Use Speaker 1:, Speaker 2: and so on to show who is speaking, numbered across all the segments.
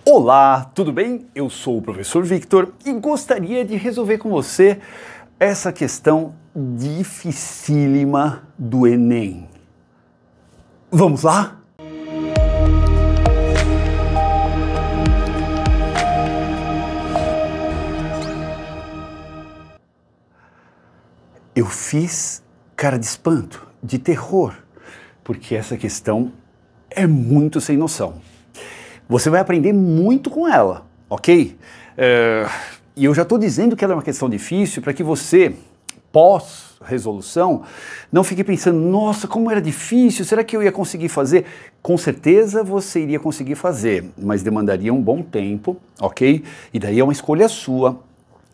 Speaker 1: Olá, tudo bem? Eu sou o professor Victor e gostaria de resolver com você essa questão dificílima do Enem. Vamos lá? Eu fiz cara de espanto, de terror, porque essa questão é muito sem noção. Você vai aprender muito com ela, ok? E eu já estou dizendo que ela é uma questão difícil para que você, pós-resolução, não fique pensando, nossa, como era difícil, será que eu ia conseguir fazer? Com certeza você iria conseguir fazer, mas demandaria um bom tempo, ok? E daí é uma escolha sua.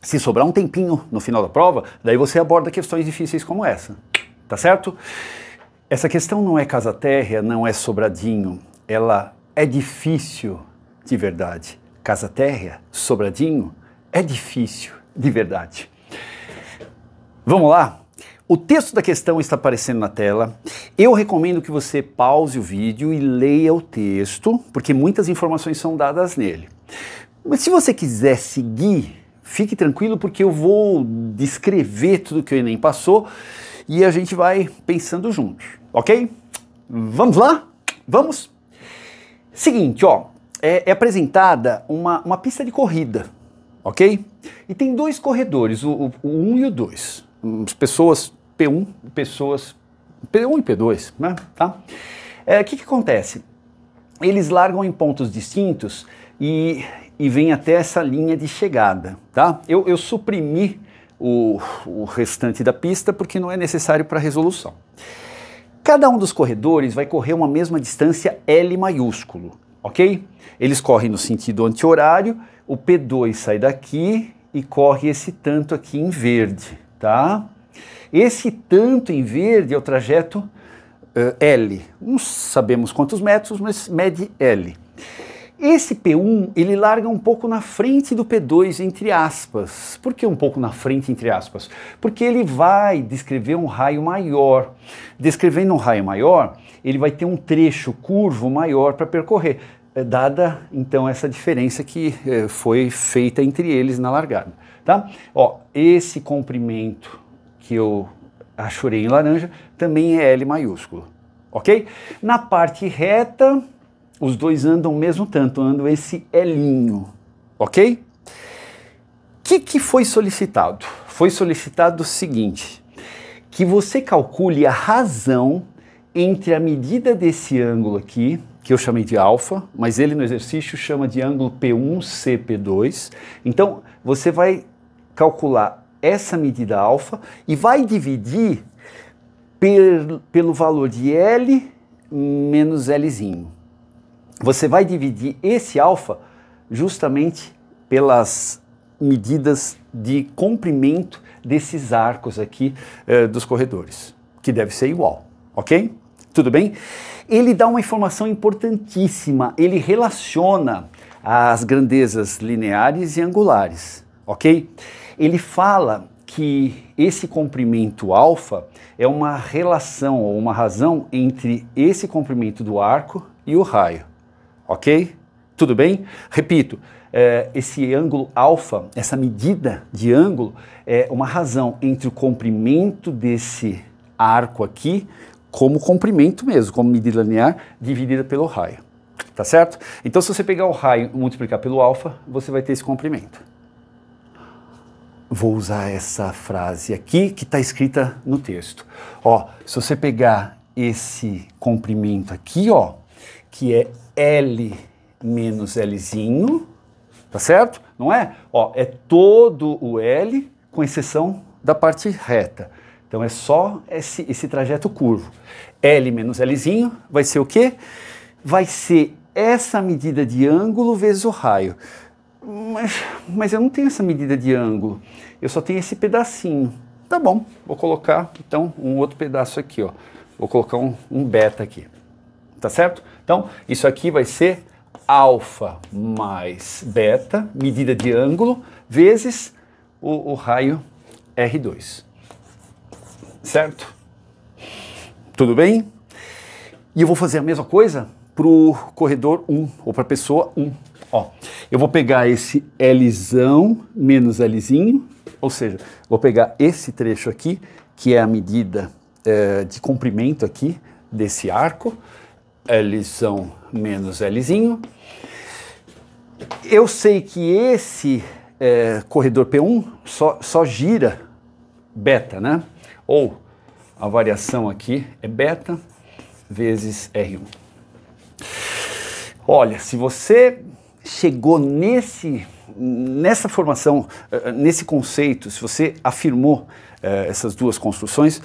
Speaker 1: Se sobrar um tempinho no final da prova, daí você aborda questões difíceis como essa, tá certo? Essa questão não é casa térrea, não é Sobradinho, ela é difícil de verdade. Casa térrea, Sobradinho, é difícil de verdade. Vamos lá? O texto da questão está aparecendo na tela. Eu recomendo que você pause o vídeo e leia o texto, porque muitas informações são dadas nele. Mas se você quiser seguir, fique tranquilo, porque eu vou descrever tudo que o Enem passou e a gente vai pensando juntos, ok? Vamos lá? Vamos? Seguinte, ó, é apresentada uma pista de corrida, ok? E tem dois corredores, o 1 e o 2. Pessoas P1, pessoas P1 e P2, né? Tá? O que acontece? Eles largam em pontos distintos e vem até essa linha de chegada, tá? Eu suprimi o restante da pista porque não é necessário para a resolução. Cada um dos corredores vai correr uma mesma distância L maiúsculo, ok? Eles correm no sentido anti-horário, o P2 sai daqui e corre esse tanto aqui em verde, tá? Esse tanto em verde é o trajeto L, não sabemos quantos metros, mas mede L. Esse P1, ele larga um pouco na frente do P2, entre aspas. Por que um pouco na frente, entre aspas? Porque ele vai descrever um raio maior. Descrevendo um raio maior, ele vai ter um trecho curvo maior para percorrer, dada, então, essa diferença que foi feita entre eles na largada. Tá? Ó, esse comprimento que eu achurei em laranja também é L maiúsculo, ok? Na parte reta, os dois andam o mesmo tanto, andam esse Linho, ok? O que foi solicitado? Foi solicitado o seguinte, que você calcule a razão entre a medida desse ângulo aqui, que eu chamei de alfa, mas ele no exercício chama de ângulo P1-CP2. Então, você vai calcular essa medida alfa e vai dividir pelo valor de L menos Lzinho. Você vai dividir esse alfa justamente pelas medidas de comprimento desses arcos aqui dos corredores, que deve ser igual, ok? Tudo bem? Ele dá uma informação importantíssima, ele relaciona as grandezas lineares e angulares, ok? Ele fala que esse comprimento alfa é uma relação ou uma razão entre esse comprimento do arco e o raio. Ok? Tudo bem? Repito, esse ângulo alfa, essa medida de ângulo, é uma razão entre o comprimento desse arco aqui, como comprimento mesmo, como medida linear, dividida pelo raio. Tá certo? Então, se você pegar o raio e multiplicar pelo alfa, você vai ter esse comprimento. Vou usar essa frase aqui que está escrita no texto. Ó, se você pegar esse comprimento aqui, ó, que é L menos Lzinho, tá certo? Não é? Ó, é todo o L, com exceção da parte reta. Então é só esse trajeto curvo. L menos Lzinho vai ser o quê? Vai ser essa medida de ângulo vezes o raio. Mas eu não tenho essa medida de ângulo, eu só tenho esse pedacinho. Tá bom, vou colocar então um outro pedaço aqui, ó. Vou colocar um beta aqui. Tá certo? Então, isso aqui vai ser alfa mais beta, medida de ângulo, vezes o raio R2. Certo? Tudo bem? E eu vou fazer a mesma coisa para o corredor 1, ou para a pessoa 1. Ó, eu vou pegar esse Lzão menos Lzinho, ou seja, vou pegar esse trecho aqui, que é a medida de comprimento aqui desse arco, Lzão menos Lzinho. Eu sei que esse corredor P1 só gira beta, né? Ou a variação aqui é beta vezes R1. Olha, se você chegou nessa formação, nesse conceito, se você afirmou essas duas construções,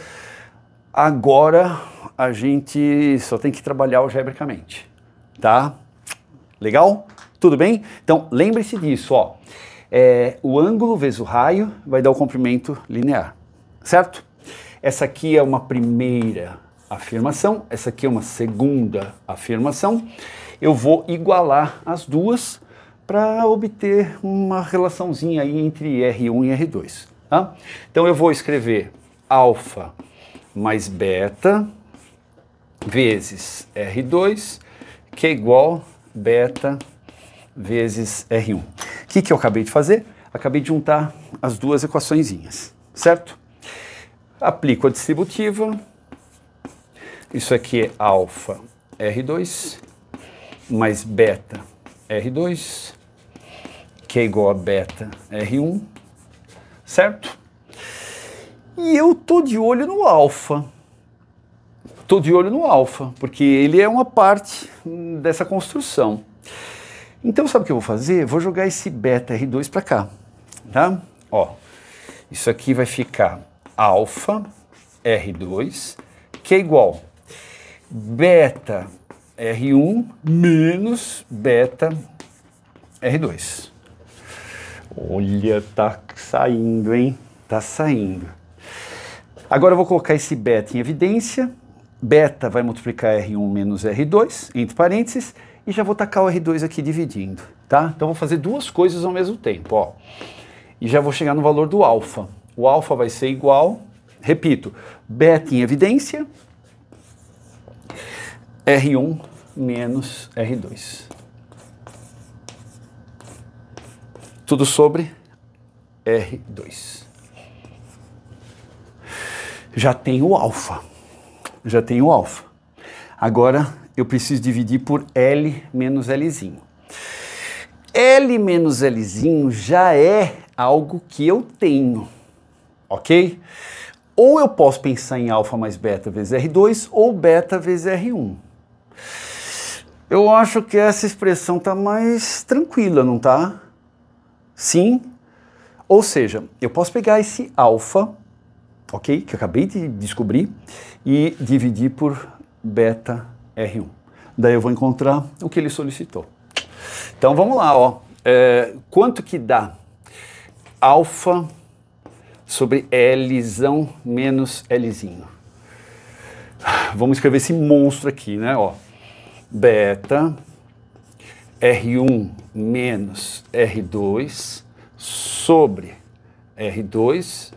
Speaker 1: agora a gente só tem que trabalhar algebricamente, tá? Legal? Tudo bem? Então, lembre-se disso, ó. O ângulo vezes o raio vai dar o comprimento linear, certo? Essa aqui é uma primeira afirmação, essa aqui é uma segunda afirmação. Eu vou igualar as duas para obter uma relaçãozinha aí entre R1 e R2, tá? Então eu vou escrever alfa mais beta vezes R2, que é igual beta vezes R1. O que eu acabei de fazer? Acabei de juntar as duas equaçõezinhas, certo? Aplico a distributiva, isso aqui é alfa R2 mais beta R2, que é igual a beta R1, certo? E eu tô de olho no alfa. Tô de olho no alfa, porque ele é uma parte dessa construção. Então sabe o que eu vou fazer? Vou jogar esse beta R2 para cá, tá? Ó, isso aqui vai ficar alfa R2, que é igual beta R1 menos beta R2. Olha, tá saindo, hein? Tá saindo. Agora eu vou colocar esse beta em evidência. Beta vai multiplicar R1 menos R2, entre parênteses, e já vou tacar o R2 aqui dividindo, tá? Então vou fazer duas coisas ao mesmo tempo, ó. E já vou chegar no valor do alfa. O alfa vai ser igual, repito, beta em evidência, R1 menos R2. Tudo sobre R2. Já tenho o alfa. Já tenho o alfa. Agora eu preciso dividir por L menos Lzinho. L menos Lzinho já é algo que eu tenho, ok? Ou eu posso pensar em alfa mais beta vezes R2 ou beta vezes R1. Eu acho que essa expressão está mais tranquila, não tá? Sim. Ou seja, eu posso pegar esse alfa, ok, que eu acabei de descobrir, e dividir por beta R1. Daí eu vou encontrar o que ele solicitou. Então vamos lá, ó. Quanto que dá alfa sobre Lzão menos Lzinho? Vamos escrever esse monstro aqui, né? Ó. Beta R1 menos R2 sobre R2.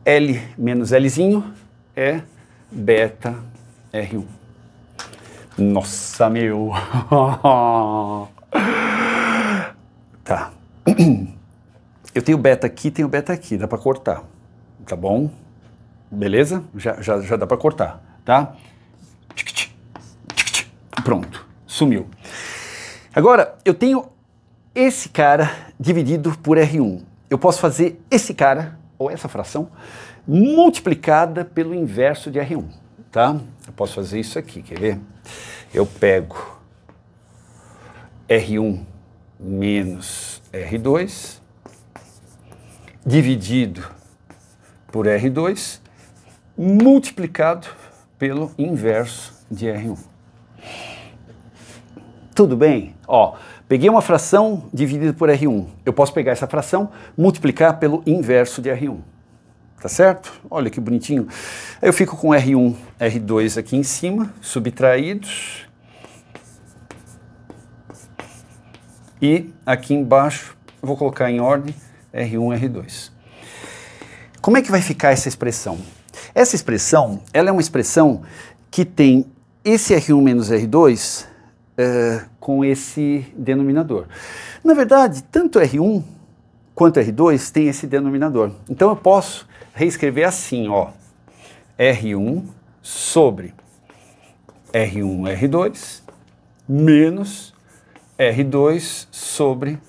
Speaker 1: L menos Lzinho é beta R1. Nossa, meu! Tá. Eu tenho beta aqui, dá para cortar, tá bom? Beleza? Já dá para cortar, tá? Pronto, sumiu. Agora, eu tenho esse cara dividido por R1. Eu posso fazer esse cara, ou essa fração, multiplicada pelo inverso de R1, tá? Eu posso fazer isso aqui, quer ver? Eu pego R1 menos R2, dividido por R2, multiplicado pelo inverso de R1. Tudo bem? Ó, peguei uma fração dividida por R1. Eu posso pegar essa fração, multiplicar pelo inverso de R1. Tá certo? Olha que bonitinho. Aí eu fico com R1, R2 aqui em cima, subtraídos. E aqui embaixo, eu vou colocar em ordem R1, R2. Como é que vai ficar essa expressão? Essa expressão, ela é uma expressão que tem esse R1 menos R2 com esse denominador. Na verdade, tanto R1 quanto R2 tem esse denominador. Então eu posso reescrever assim, ó, R1 sobre R1, R2 menos R2 sobre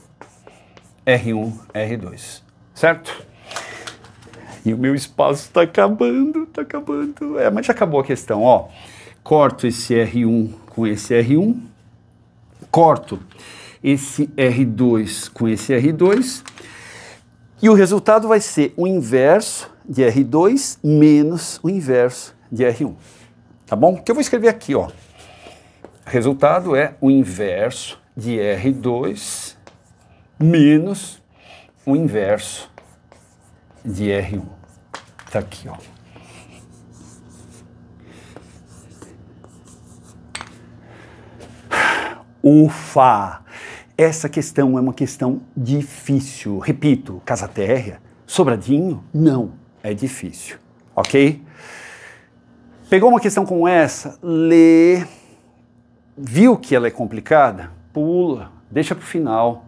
Speaker 1: R1, R2, certo? E o meu espaço está acabando, mas já acabou a questão, ó. Corto esse R1 com esse R1, corto esse R2 com esse R2, e o resultado vai ser o inverso de R2 menos o inverso de R1, tá bom? Que eu vou escrever aqui, ó. Resultado é o inverso de R2 menos o inverso de R1. Tá aqui, ó. Ufa! Essa questão é uma questão difícil. Repito, casa térrea, Sobradinho? Não, é difícil, ok? Pegou uma questão como essa, lê, viu que ela é complicada? Pula, deixa para o final.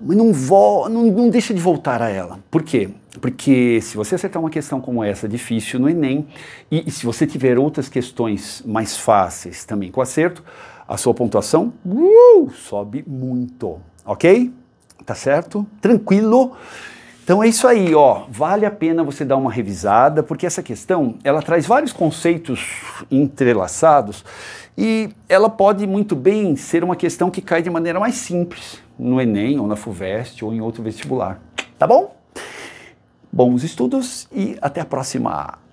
Speaker 1: Mas não deixa de voltar a ela. Por quê? Porque se você acertar uma questão como essa, difícil no Enem, e se você tiver outras questões mais fáceis também com acerto, a sua pontuação sobe muito, ok? Tá certo? Tranquilo? Então é isso aí, ó. Vale a pena você dar uma revisada, porque essa questão, ela traz vários conceitos entrelaçados e ela pode muito bem ser uma questão que cai de maneira mais simples no Enem, ou na FUVEST, ou em outro vestibular. Tá bom? Bons estudos e até a próxima!